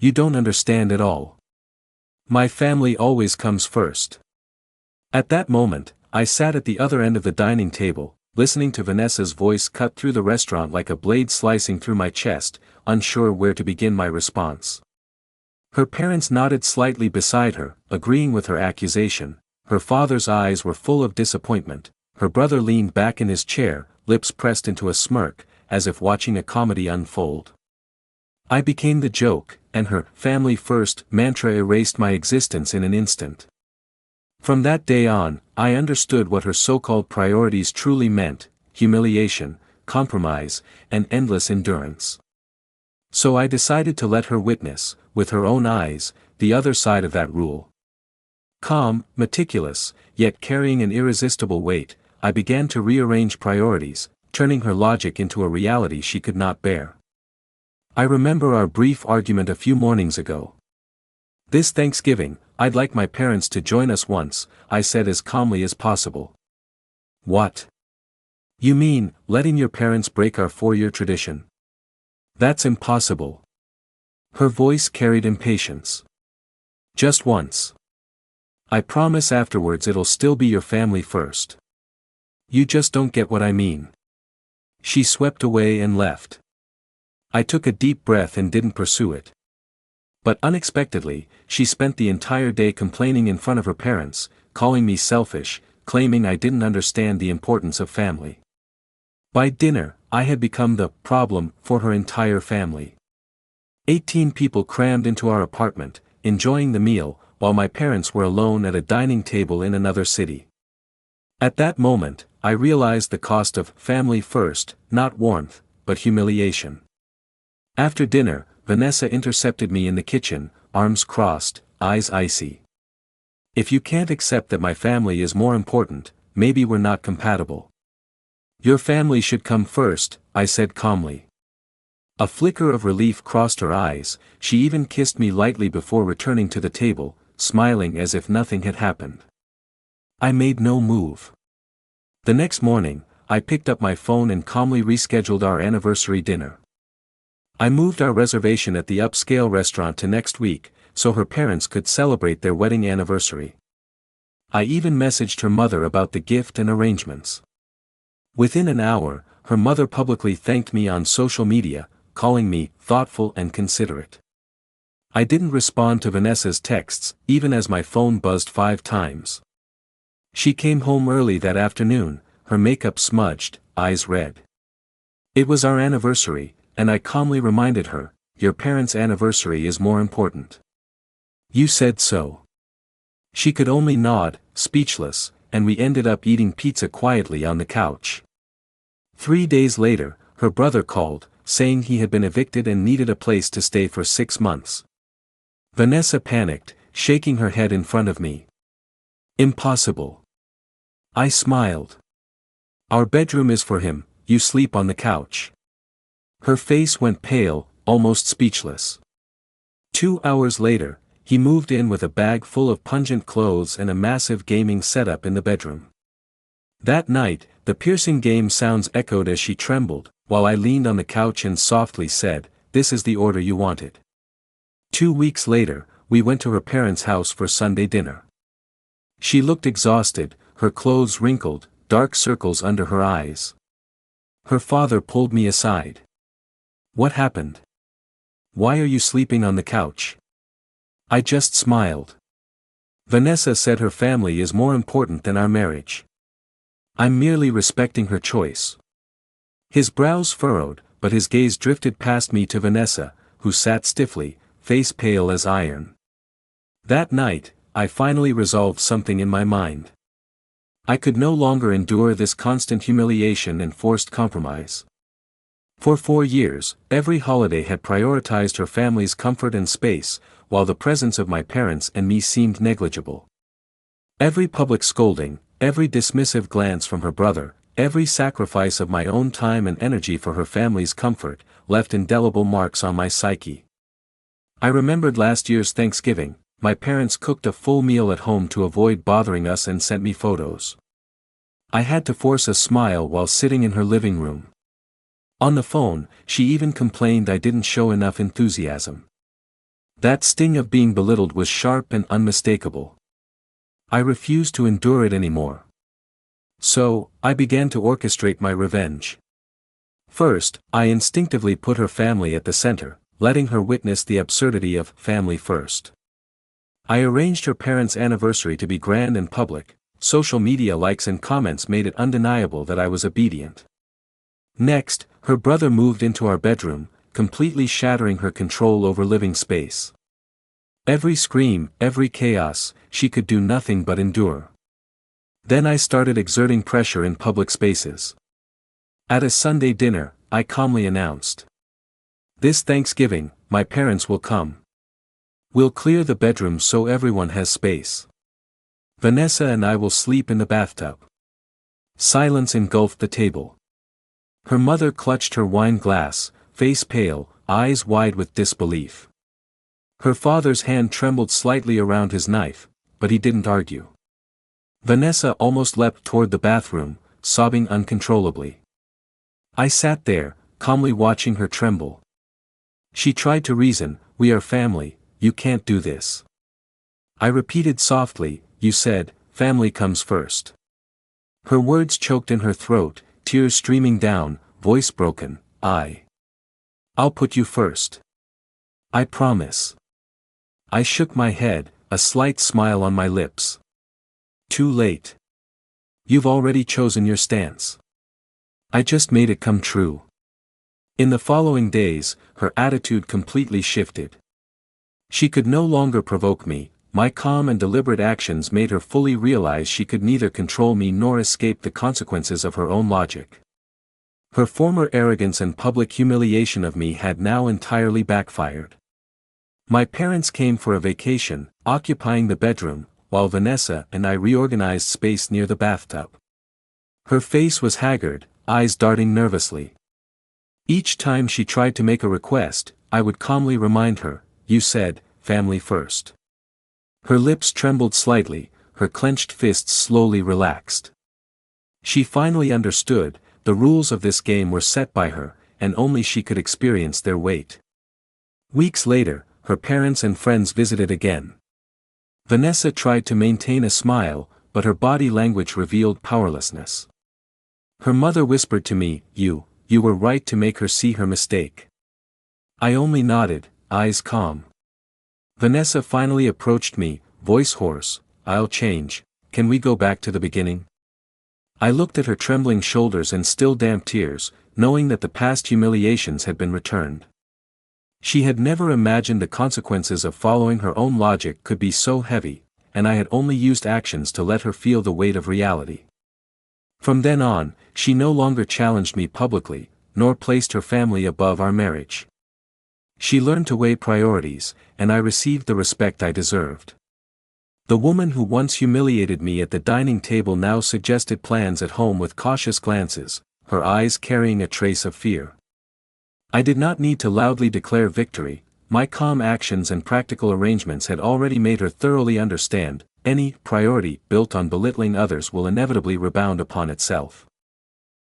You don't understand at all. My family always comes first. At that moment, I sat at the other end of the dining table, listening to Vanessa's voice cut through the restaurant like a blade slicing through my chest, unsure where to begin my response. Her parents nodded slightly beside her, agreeing with her accusation. Her father's eyes were full of disappointment. Her brother leaned back in his chair, lips pressed into a smirk, as if watching a comedy unfold. I became the joke, and her "family first" mantra erased my existence in an instant. From that day on, I understood what her so-called priorities truly meant: humiliation, compromise, and endless endurance. So I decided to let her witness, with her own eyes, the other side of that rule. Calm, meticulous, yet carrying an irresistible weight, I began to rearrange priorities, turning her logic into a reality she could not bear. I remember our brief argument a few mornings ago. "This Thanksgiving, I'd like my parents to join us once," I said as calmly as possible. "What? You mean, letting your parents break our 4-year tradition? That's impossible." Her voice carried impatience. "Just once. I promise afterwards it'll still be your family first. You just don't get what I mean." She swept away and left. I took a deep breath and didn't pursue it. But unexpectedly, she spent the entire day complaining in front of her parents, calling me selfish, claiming I didn't understand the importance of family. By dinner, I had become the problem for her entire family. 18 people crammed into our apartment, enjoying the meal, while my parents were alone at a dining table in another city. At that moment, I realized the cost of family first, not warmth, but humiliation. After dinner, Vanessa intercepted me in the kitchen, arms crossed, eyes icy. "If you can't accept that my family is more important, maybe we're not compatible." "Your family should come first," I said calmly. A flicker of relief crossed her eyes. She even kissed me lightly before returning to the table, smiling as if nothing had happened. I made no move. The next morning, I picked up my phone and calmly rescheduled our anniversary dinner. I moved our reservation at the upscale restaurant to next week, so her parents could celebrate their wedding anniversary. I even messaged her mother about the gift and arrangements. Within an hour, her mother publicly thanked me on social media, calling me thoughtful and considerate. I didn't respond to Vanessa's texts, even as my phone buzzed 5 times. She came home early that afternoon, her makeup smudged, eyes red. It was our anniversary, and I calmly reminded her, "Your parents' anniversary is more important. You said so." She could only nod, speechless, and we ended up eating pizza quietly on the couch. 3 days later, her brother called, saying he had been evicted and needed a place to stay for 6 months. Vanessa panicked, shaking her head in front of me. "Impossible." I smiled. "Our bedroom is for him, you sleep on the couch." Her face went pale, almost speechless. 2 hours later, he moved in with a bag full of pungent clothes and a massive gaming setup in the bedroom. That night, the piercing game sounds echoed as she trembled, while I leaned on the couch and softly said, "This is the order you wanted." 2 weeks later, we went to her parents' house for Sunday dinner. She looked exhausted, her clothes wrinkled, dark circles under her eyes. Her father pulled me aside. "What happened? Why are you sleeping on the couch?" I just smiled. "Vanessa said her family is more important than our marriage. I'm merely respecting her choice." His brows furrowed, but his gaze drifted past me to Vanessa, who sat stiffly, face pale as iron. That night, I finally resolved something in my mind. I could no longer endure this constant humiliation and forced compromise. For 4 years, every holiday had prioritized her family's comfort and space, while the presence of my parents and me seemed negligible. Every public scolding, every dismissive glance from her brother, every sacrifice of my own time and energy for her family's comfort, left indelible marks on my psyche. I remembered last year's Thanksgiving. My parents cooked a full meal at home to avoid bothering us and sent me photos. I had to force a smile while sitting in her living room. On the phone, she even complained I didn't show enough enthusiasm. That sting of being belittled was sharp and unmistakable. I refused to endure it anymore. So, I began to orchestrate my revenge. First, I instinctively put her family at the center, letting her witness the absurdity of family first. I arranged her parents' anniversary to be grand and public. Social media likes and comments made it undeniable that I was obedient. Next, her brother moved into our bedroom, completely shattering her control over living space. Every scream, every chaos, she could do nothing but endure. Then I started exerting pressure in public spaces. At a Sunday dinner, I calmly announced, "This Thanksgiving, my parents will come. We'll clear the bedroom so everyone has space. Vanessa and I will sleep in the bathtub." Silence engulfed the table. Her mother clutched her wine glass, face pale, eyes wide with disbelief. Her father's hand trembled slightly around his knife, but he didn't argue. Vanessa almost leapt toward the bathroom, sobbing uncontrollably. I sat there, calmly watching her tremble. She tried to reason, "We are family, you can't do this." I repeated softly, "You said, family comes first." Her words choked in her throat, tears streaming down, voice broken, I'll put you first. I promise." I shook my head, a slight smile on my lips. "Too late. You've already chosen your stance. I just made it come true." In the following days, her attitude completely shifted. She could no longer provoke me. My calm and deliberate actions made her fully realize she could neither control me nor escape the consequences of her own logic. Her former arrogance and public humiliation of me had now entirely backfired. My parents came for a vacation, occupying the bedroom, while Vanessa and I reorganized space near the bathtub. Her face was haggard, eyes darting nervously. Each time she tried to make a request, I would calmly remind her, "You said, family first." Her lips trembled slightly, her clenched fists slowly relaxed. She finally understood, the rules of this game were set by her, and only she could experience their weight. Weeks later, her parents and friends visited again. Vanessa tried to maintain a smile, but her body language revealed powerlessness. Her mother whispered to me, You were right to make her see her mistake." I only nodded, eyes calm. Vanessa finally approached me, voice hoarse, "I'll change, can we go back to the beginning?" I looked at her trembling shoulders and still damp tears, knowing that the past humiliations had been returned. She had never imagined the consequences of following her own logic could be so heavy, and I had only used actions to let her feel the weight of reality. From then on, she no longer challenged me publicly, nor placed her family above our marriage. She learned to weigh priorities, and I received the respect I deserved. The woman who once humiliated me at the dining table now suggested plans at home with cautious glances, her eyes carrying a trace of fear. I did not need to loudly declare victory. My calm actions and practical arrangements had already made her thoroughly understand, any priority built on belittling others will inevitably rebound upon itself.